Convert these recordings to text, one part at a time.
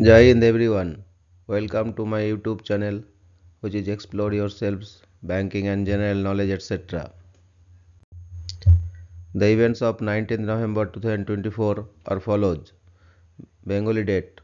Jai Hind everyone. Welcome to my YouTube channel, which is Explore Yourselves, Banking and General Knowledge, etc. The events of 19th November 2024 are follows. Bengali date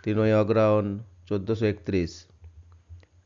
3 Agrahayan 1431.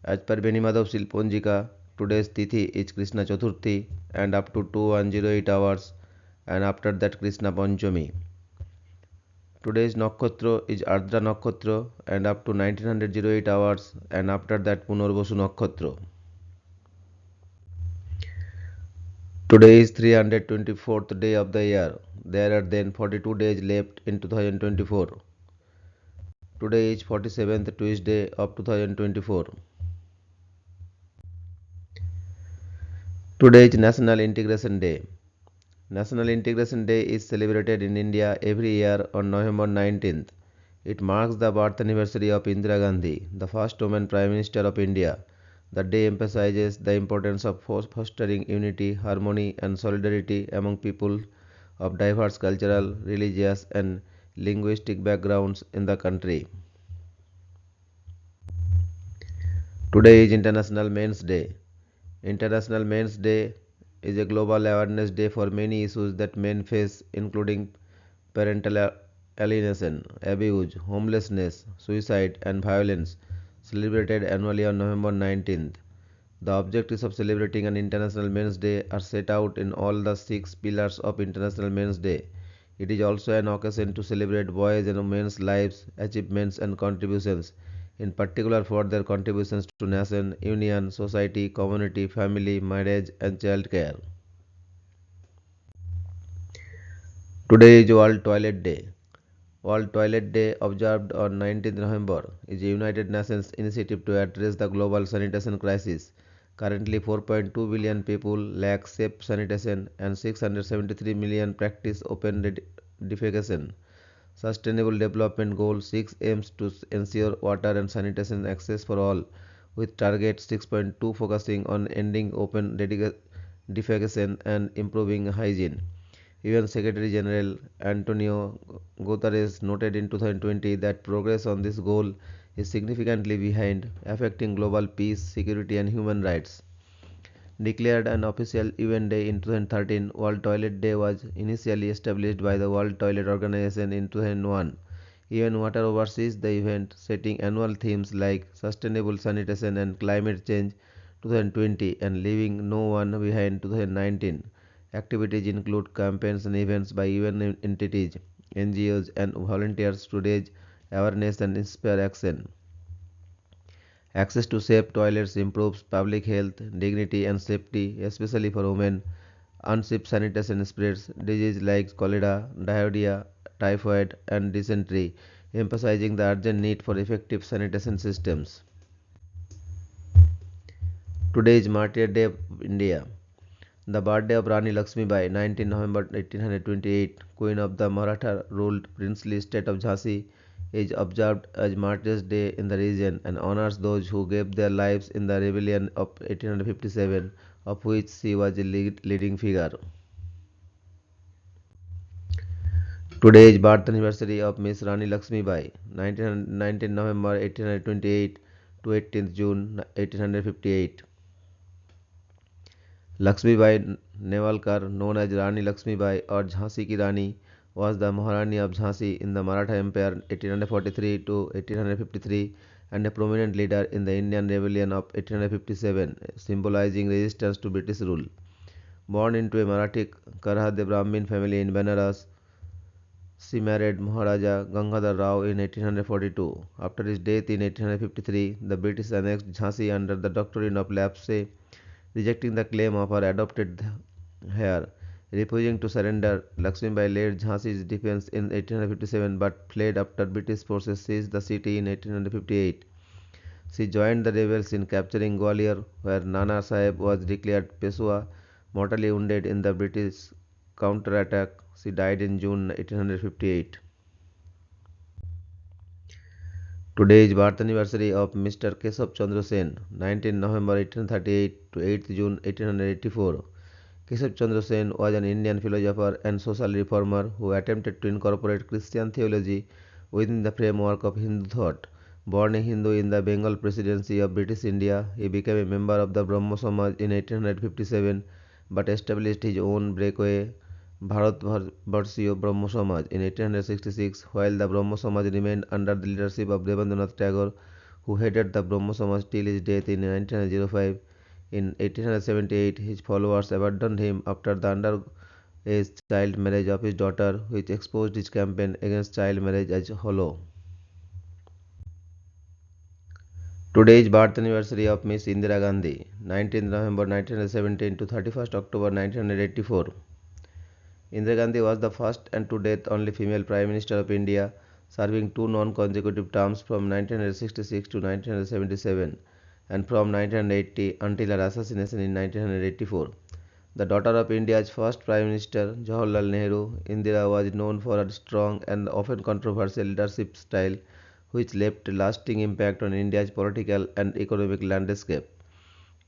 As per Benimadhav Silponjika, today's Tithi is Krishna Chaturthi and up to 2108 hours, and after that Krishna Panchami. Today's Nakhotra is Ardra Nakhotra and up to 1908 hours, and after that Punarvasu Nakhotra. Today is 324th day of the year. There are then 42 days left in 2024. Today is 47th Tuesday of 2024. Today is National Integration Day. National Integration Day is celebrated in India every year on November 19th. It marks the birth anniversary of Indira Gandhi, the first woman Prime Minister of India. The day emphasizes the importance of fostering unity, harmony, and solidarity among people of diverse cultural, religious, and linguistic backgrounds in the country. Today is International Men's Day. International Men's Day is a global awareness day for many issues that men face, including parental alienation, abuse, homelessness, suicide, and violence, celebrated annually on November 19th. The objectives of celebrating an International Men's Day are set out in all the 6 pillars of International Men's Day. It is also an occasion to celebrate boys' and men's lives, achievements, and contributions, in particular for their contributions to nation, union, society, community, family, marriage, and child care. Today is World Toilet Day. World Toilet Day, observed on 19th November, is a United Nations initiative to address the global sanitation crisis. Currently, 4.2 billion people lack safe sanitation and 673 million practice open defecation. Sustainable Development Goal 6 aims to ensure water and sanitation access for all, with Target 6.2 focusing on ending open defecation and improving hygiene. UN Secretary General Antonio Guterres noted in 2020 that progress on this goal is significantly behind, affecting global peace, security, and human rights. Declared an official UN Day in 2013, World Toilet Day was initially established by the World Toilet Organization in 2001. UN Water oversees the event, setting annual themes like sustainable sanitation and climate change 2020 and leaving no one behind 2019. Activities include campaigns and events by UN entities, NGOs, and volunteers to raise awareness and inspire action. Access to safe toilets improves public health, dignity, and safety, especially for women. Unsafe sanitation spreads diseases like cholera, diarrhea, typhoid, and dysentery, emphasizing the urgent need for effective sanitation systems. Today is Martyr Day of India. The birthday of Rani Lakshmi Bai, 19 November 1828, Queen of the Maratha ruled princely state of Jhansi, is observed as Martyrs' Day in the region and honors those who gave their lives in the rebellion of 1857, of which she was a leading figure. Today is birth anniversary of Miss Rani Lakshmi Bai, 19 November 1828 to 18th June 1858. Lakshmi Bai Nevalkar, known as Rani Lakshmi Bai or Jhansi Ki Rani, was the Maharani of Jhansi in the Maratha Empire 1843 to 1853 and a prominent leader in the Indian Rebellion of 1857, symbolizing resistance to British rule. Born into a Marathi Karhade Brahmin family in Benares, she married Maharaja Gangadhar Rao in 1842. After his death in 1853, the British annexed Jhansi under the doctrine of lapse, rejecting the claim of her adopted heir. Refusing to surrender, Lakshmibai led Jhansi's defense in 1857 but fled after British forces seized the city in 1858. She joined the rebels in capturing Gwalior, where Nana Sahib was declared Peshwa, mortally wounded in the British counterattack. She died in June 1858. Today is birth anniversary of Mr. Keshav Chandra Sen, 19 November 1838 to 8th June 1884. Keshav Chandra Sen was an Indian philosopher and social reformer who attempted to incorporate Christian theology within the framework of Hindu thought. Born a Hindu in the Bengal Presidency of British India, he became a member of the Brahmo Samaj in 1857 but established his own breakaway Bharatvarshiya Brahmo Samaj in 1866, while the Brahmo Samaj remained under the leadership of Debendranath Tagore, who headed the Brahmo Samaj till his death in 1905. In 1878, his followers abandoned him after the underage child marriage of his daughter, which exposed his campaign against child marriage as hollow. Today is birth anniversary of Miss Indira Gandhi, 19th November 1917 to 31st October 1984. Indira Gandhi was the first and to date only female Prime Minister of India, serving two non-consecutive terms from 1966 to 1977 and from 1980 until her assassination in 1984. The daughter of India's first Prime Minister, Jawaharlal Nehru, Indira was known for her strong and often controversial leadership style, which left a lasting impact on India's political and economic landscape.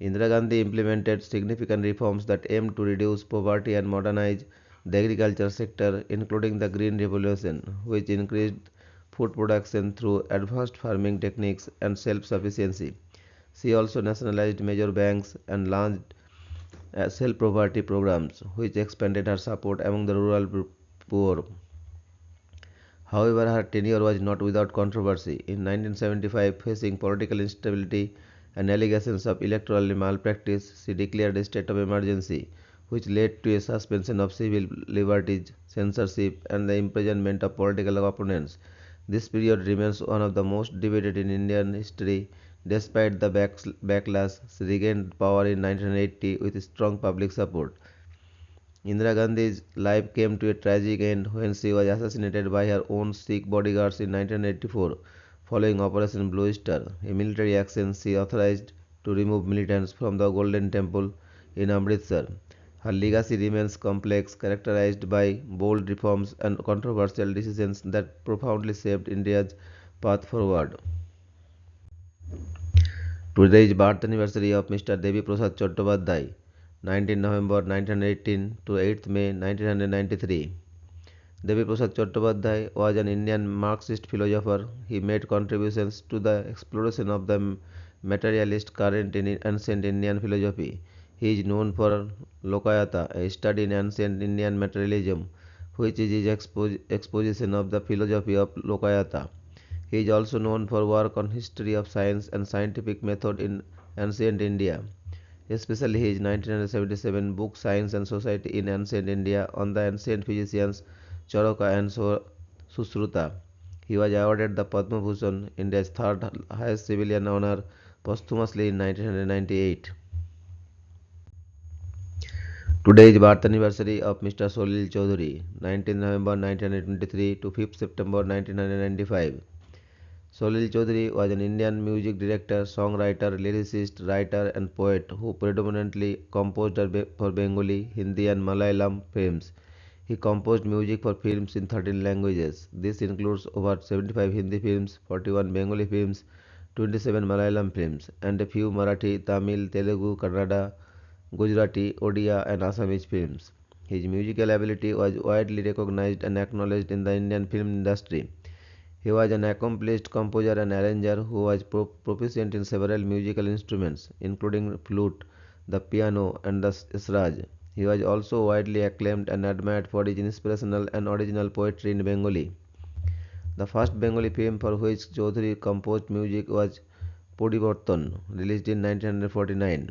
Indira Gandhi implemented significant reforms that aimed to reduce poverty and modernize the agriculture sector, including the Green Revolution, which increased food production through advanced farming techniques and self-sufficiency. She also nationalized major banks and launched self-poverty programs, which expanded her support among the rural poor. However, her tenure was not without controversy. In 1975, facing political instability and allegations of electoral malpractice, she declared a state of emergency, which led to a suspension of civil liberties, censorship, and the imprisonment of political opponents. This period remains one of the most debated in Indian history. Despite the backlash, she regained power in 1980 with strong public support. Indira Gandhi's life came to a tragic end when she was assassinated by her own Sikh bodyguards in 1984 following Operation Blue Star, a military action she authorized to remove militants from the Golden Temple in Amritsar. Her legacy remains complex, characterized by bold reforms and controversial decisions that profoundly shaped India's path forward. Today is birth anniversary of Mr. Devi Prasad Chattopadhyay, 19 November 1918 to 8th May 1993. Devi Prasad Chattopadhyay was an Indian Marxist philosopher. He made contributions to the exploration of the materialist current in ancient Indian philosophy. He is known for Lokayata, a study in ancient Indian materialism, which is his exposition of the philosophy of Lokayata. He is also known for work on history of science and scientific method in ancient India, especially his 1977 book Science and Society in Ancient India on the ancient physicians Charaka and Sushruta. He was awarded the Padma Bhushan, India's third highest civilian honor, posthumously in 1998. Today is birth anniversary of Mr. Solil Choudhury, 19 November 1923 to 5th September 1995. Solil Choudhury was an Indian music director, songwriter, lyricist, writer, and poet who predominantly composed for Bengali, Hindi, and Malayalam films. He composed music for films in 13 languages. This includes over 75 Hindi films, 41 Bengali films, 27 Malayalam films, and a few Marathi, Tamil, Telugu, Kannada, Gujarati, Odia, and Assamese films. His musical ability was widely recognized and acknowledged in the Indian film industry. He was an accomplished composer and arranger who was proficient in several musical instruments, including flute, the piano, and the sraj. He was also widely acclaimed and admired for his inspirational and original poetry in Bengali. The first Bengali film for which Chaudhary composed music was Podivartan, released in 1949.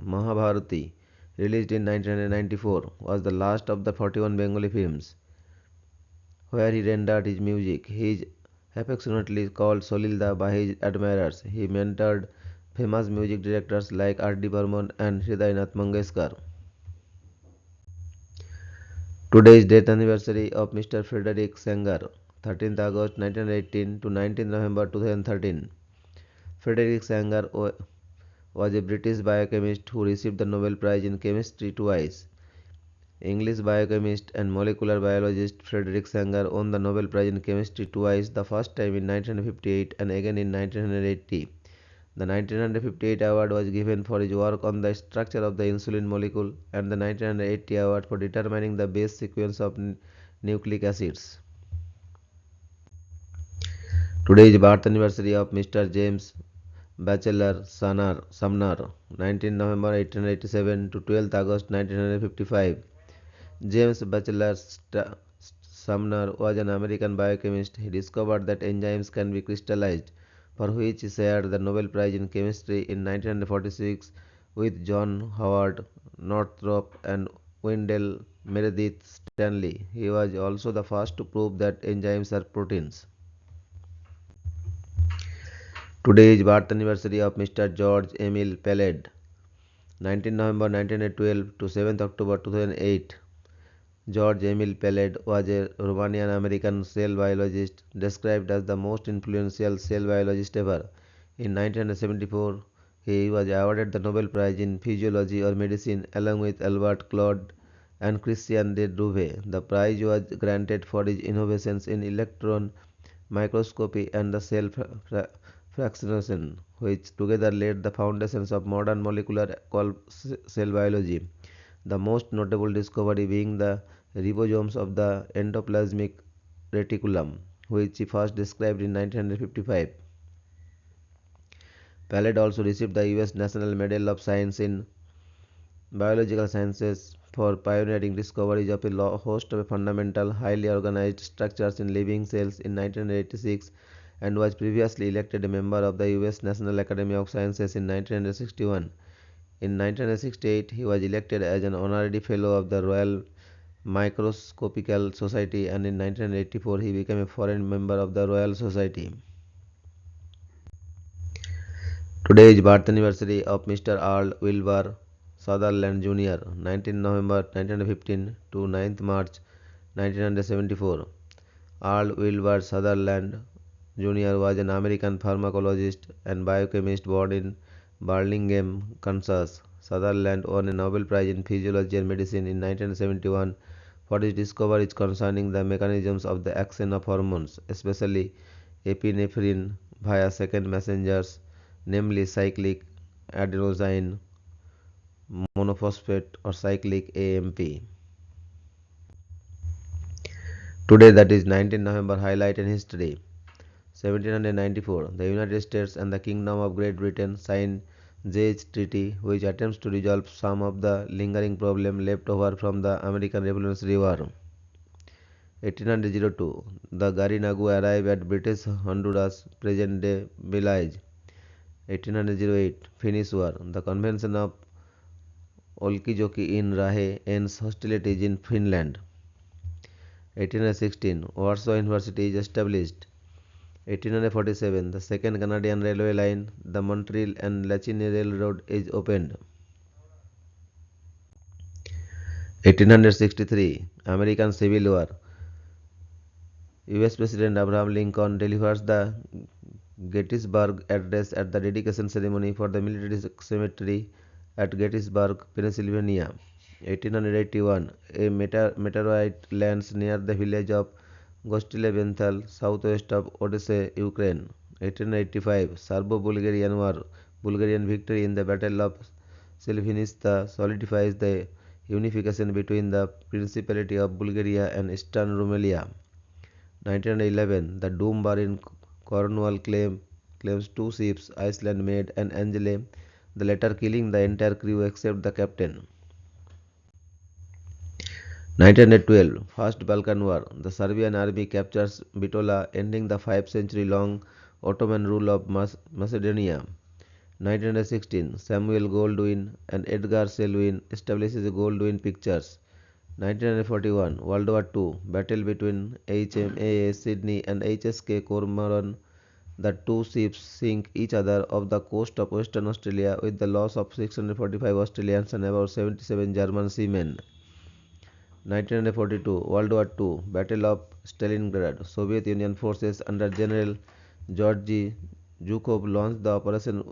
Mahabharati, released in 1994, was the last of the 41 Bengali films where he rendered his music. He is affectionately called Solilda by his admirers. He mentored famous music directors like R.D. Burman and Hridaynath Mangeshkar. Today is death anniversary of Mr. Frederick Sanger, 13th August 1918 to 19th November 2013. Frederick Sanger was a British biochemist who received the Nobel Prize in Chemistry twice. English biochemist and molecular biologist Frederick Sanger won the Nobel Prize in Chemistry twice, the first time in 1958 and again in 1980. The 1958 award was given for his work on the structure of the insulin molecule and the 1980 award for determining the base sequence of nucleic acids. Today is birth anniversary of Mr. James Batchelor Sumner, 19 November 1887 to 12th August 1955. James Batchelor Sumner was an American biochemist. He discovered that enzymes can be crystallized, for which he shared the Nobel Prize in Chemistry in 1946 with John Howard Northrop and Wendell Meredith Stanley. He was also the first to prove that enzymes are proteins. Today is birth anniversary of Mr. George Emil Peled, 19 November 1912 to 7th October 2008. George Emil Peled was a Romanian-American cell biologist described as the most influential cell biologist ever. In 1974, he was awarded the Nobel Prize in Physiology or Medicine along with Albert Claude and Christian de Duve. The prize was granted for his innovations in electron microscopy and the cell fractionation, which together laid the foundations of modern molecular cell biology. The most notable discovery being the ribosomes of the endoplasmic reticulum, which he first described in 1955. Palade also received the US National Medal of Science in Biological Sciences for pioneering discoveries of a host of fundamental, highly organized structures in living cells in 1986 and was previously elected a member of the US National Academy of Sciences in 1961. In 1968, he was elected as an honorary fellow of the Royal Microscopical Society, and in 1984 he became a foreign member of the Royal Society. Today is birth anniversary of Mr. Earl Wilbur Sutherland Jr., 19 November 1915 to 9th March 1974. Earl Wilbur Sutherland Jr. was an American pharmacologist and biochemist born in Burlingame, Kansas. Sutherland won a Nobel Prize in Physiology and Medicine in 1971 for his discoveries concerning the mechanisms of the action of hormones, especially epinephrine via second messengers, namely cyclic adenosine monophosphate or cyclic AMP. Today, that is 19 November, highlight in history. 1794, the United States and the Kingdom of Great Britain signed Jay's Treaty, which attempts to resolve some of the lingering problems left over from the American Revolutionary War. 1802, the Garinagu arrived at British Honduras, present-day Belize. 1808, Finnish War. The Convention of Olkijoki in Rahe ends hostilities in Finland. 1816, Warsaw University is established. 1847, the second Canadian railway line, the Montreal and Lachine Railroad, is opened. 1863, American Civil War. US President Abraham Lincoln delivers the Gettysburg Address at the dedication ceremony for the military cemetery at Gettysburg, Pennsylvania. 1881, a meteorite lands near the village of Gostile-Benthal, southwest of Odessa, Ukraine. 1885, Serbo-Bulgarian War. Bulgarian victory in the Battle of Selvinista solidifies the unification between the Principality of Bulgaria and Eastern Rumelia. 1911, the Doom bar in Cornwall claims two ships, Iceland Maid and Angele, the latter killing the entire crew except the captain. 1912, First Balkan War. The Serbian army captures Bitola, ending the 5-century-long Ottoman rule of Macedonia. 1916, Samuel Goldwyn and Edgar Selwyn establishes Goldwyn Pictures. 1941, World War II, battle between HMAS Sydney and HSK Cormoran. The two ships sink each other off the coast of Western Australia with the loss of 645 Australians and about 77 German seamen. 1942, World War II, Battle of Stalingrad. Soviet Union forces under General Georgy Zhukov launched the Operation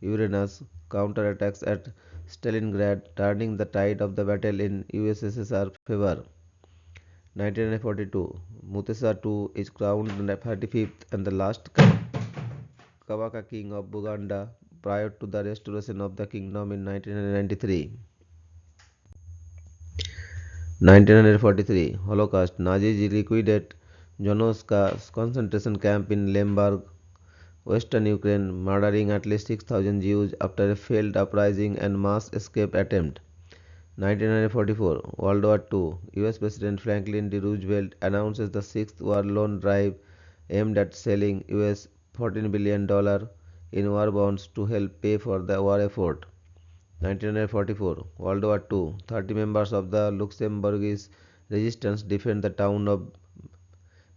Uranus counterattacks at Stalingrad, turning the tide of the battle in USSR favor. 1942, Mutesa II is crowned the 35th and the last Kabaka king of Buganda prior to the restoration of the kingdom in 1993. 1943, Holocaust. Nazis liquidate Jonoska concentration camp in Lemberg, Western Ukraine, murdering at least 6,000 Jews after a failed uprising and mass escape attempt. 1944 World War II US President Franklin D. Roosevelt announces the Sixth War Loan Drive aimed at selling US $14 billion in war bonds to help pay for the war effort. 1944 World War II 30 members of the Luxembourgese resistance defend the town of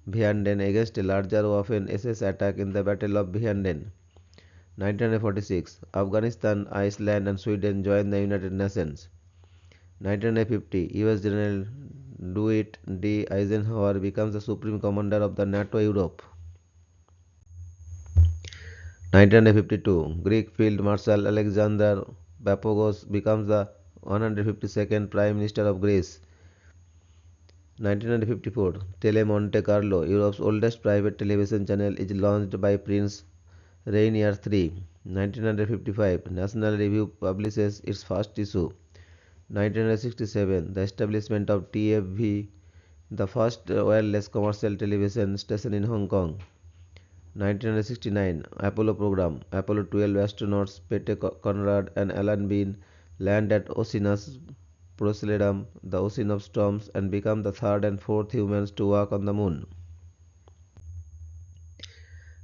Vianden against a larger Waffen SS attack in the Battle of Vianden. 1946 Afghanistan, Iceland, and Sweden join the United Nations. 1950 US General Dwight D. Eisenhower becomes the Supreme Commander of the NATO Europe. 1952 Greek Field Marshal Alexander Papagos becomes the 152nd Prime Minister of Greece. 1954 Tele Monte Carlo, Europe's oldest private television channel, is launched by Prince Rainier III. 1955 National Review publishes its first issue. 1967 The establishment of TFV, the first wireless commercial television station in Hong Kong. 1969 Apollo program. Apollo 12 astronauts Pete Conrad and Alan Bean land at Oceanus Procellarum, the ocean of storms, and become the third and fourth humans to walk on the moon.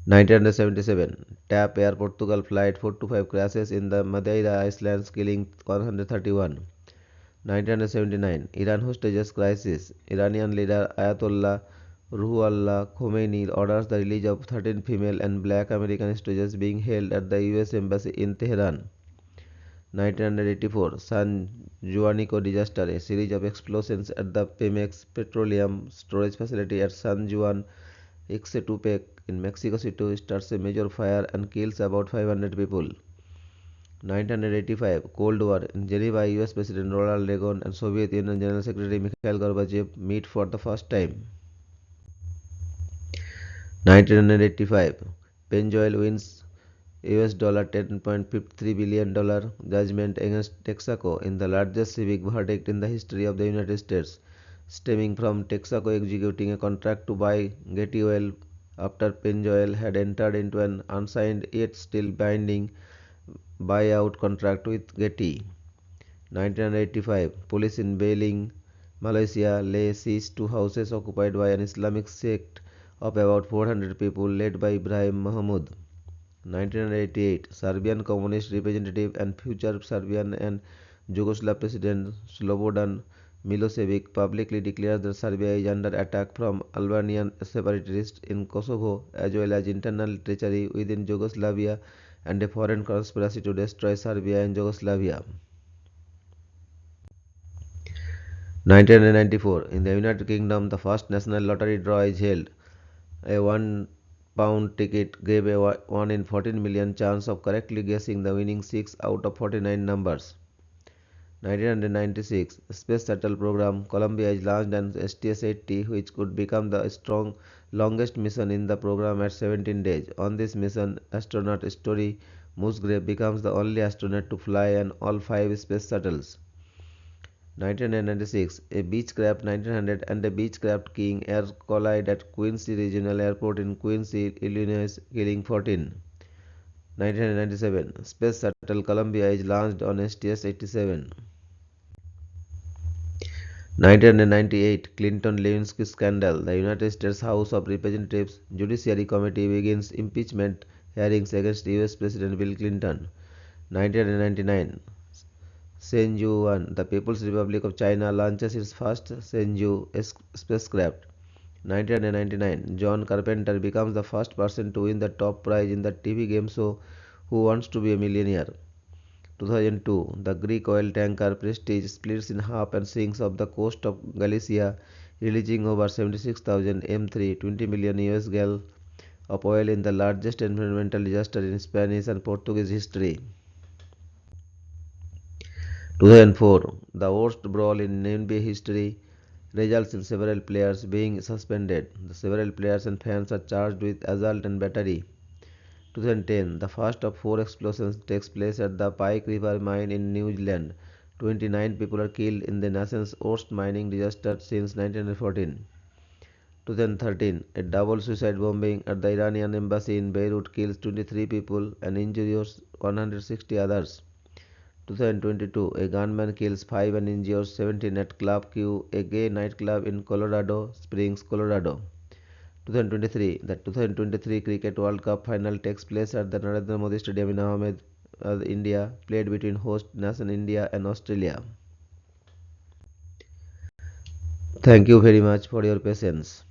1977 TAP Air Portugal Flight 425 crashes in the Madeira Islands, killing 131. 1979 Iran hostages crisis. Iranian leader Ayatollah Ruhollah Khomeini orders the release of 13 female and black American hostages being held at the US Embassy in Tehran. 1984 San Juanico disaster. A series of explosions at the Pemex petroleum storage facility at San Juan Ixtepec in Mexico City starts a major fire and kills about 500 people. 1985 Cold War. In Geneva, US President Ronald Reagan and Soviet Union General Secretary Mikhail Gorbachev meet for the first time. 1985 Penjoil wins $10.53 billion judgment against Texaco in the largest civic verdict in the history of the United States, stemming from Texaco executing a contract to buy Getty Oil after Penjoil had entered into an unsigned yet still binding buyout contract with Getty. 1985 Police in Bailing, Malaysia lay siege to houses occupied by an Islamic sect of about 400 people led by Ibrahim Mahmud. 1988 Serbian Communist representative and future Serbian and Yugoslav President Slobodan Milosevic publicly declares that Serbia is under attack from Albanian separatists in Kosovo, as well as internal treachery within Yugoslavia and a foreign conspiracy to destroy Serbia and Yugoslavia. 1994 In the United Kingdom, the first national lottery draw is held. A £1 ticket gave a 1 in 14 million chance of correctly guessing the winning 6 out of 49 numbers. 1996 Space Shuttle Program. Columbia is launched an STS-80, which could become the longest mission in the program at 17 days. On this mission, astronaut Story Musgrave becomes the only astronaut to fly on all 5 space shuttles. 1996 A Beechcraft 1900 and a Beechcraft King Air collide at Quincy Regional Airport in Quincy, Illinois, killing 14. 1997 Space Shuttle Columbia is launched on STS-87. 1998 Clinton-Lewinsky scandal. The United States House of Representatives Judiciary Committee begins impeachment hearings against US President Bill Clinton. 1999 Shenzhou-1. The People's Republic of China launches its first Shenzhou spacecraft. 1999 John Carpenter becomes the first person to win the top prize in the TV game show Who Wants to Be a Millionaire. 2002 The Greek oil tanker Prestige splits in half and sinks off the coast of Galicia, releasing over 76,000 M3 20 million US gallons of oil in the largest environmental disaster in Spanish and Portuguese history. 2004 The worst brawl in NBA history results in several players being suspended. The several players and fans are charged with assault and battery. 2010 The first of 4 explosions takes place at the Pike River mine in New Zealand. 29 people are killed in the nation's worst mining disaster since 1914. 2013, a double suicide bombing at the Iranian embassy in Beirut kills 23 people and injures 160 others. 2022, a gunman kills 5 and injures 17 at Club Q, a gay nightclub in Colorado Springs, Colorado. 2023, the 2023 Cricket World Cup final takes place at the Narendra Modi Stadium in Ahmedabad, India, played between host nation India and Australia. Thank you very much for your patience.